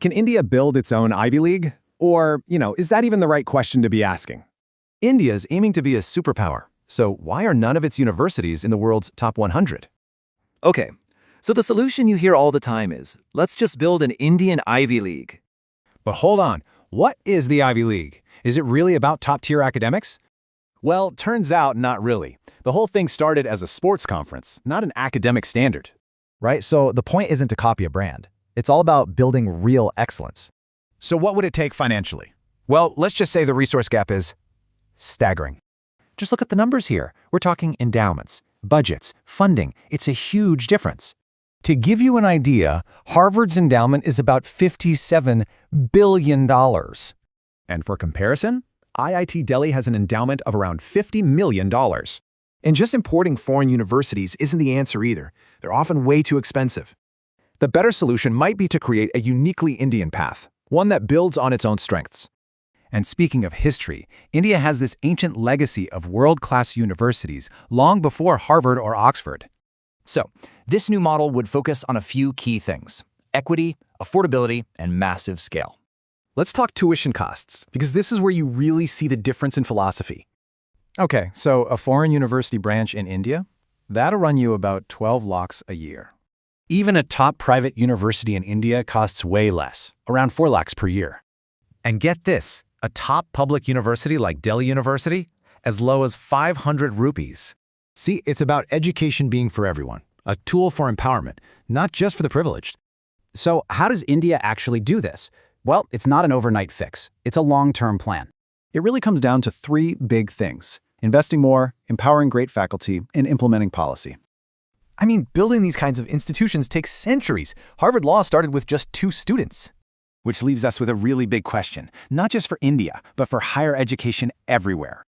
Can India build its own Ivy League? Or, is that even the right question to be asking? India is aiming to be a superpower, so why are none of its universities in the world's top 100? Okay, so the solution you hear all the time is, let's just build an Indian Ivy League. But hold on, what is the Ivy League? Is it really about top-tier academics? Well, turns out not really. The whole thing started as a sports conference, not an academic standard. Right? So the point isn't to copy a brand. It's all about building real excellence. So what would it take financially? Well, let's just say the resource gap is staggering. Just look at the numbers here. We're talking endowments, budgets, funding. It's a huge difference. To give you an idea, Harvard's endowment is about $57 billion. And for comparison, IIT Delhi has an endowment of around $50 million. And just importing foreign universities isn't the answer either. They're often way too expensive. The better solution might be to create a uniquely Indian path, one that builds on its own strengths. And speaking of history, India has this ancient legacy of world-class universities long before Harvard or Oxford. So, this new model would focus on a few key things: equity, affordability, and massive scale. Let's talk tuition costs, because this is where you really see the difference in philosophy. Okay, so a foreign university branch in India, that'll run you about 12 lakhs a year. Even a top private university in India costs way less, around 4 lakhs per year. And get this, a top public university like Delhi University, as low as 500 rupees. See, it's about education being for everyone, a tool for empowerment, not just for the privileged. So how does India actually do this? Well, it's not an overnight fix. It's a long-term plan. It really comes down to three big things: investing more, empowering great faculty, and implementing policy. I mean, building these kinds of institutions takes centuries. Harvard Law started with just 2 students. Which leaves us with a really big question, not just for India, but for higher education everywhere.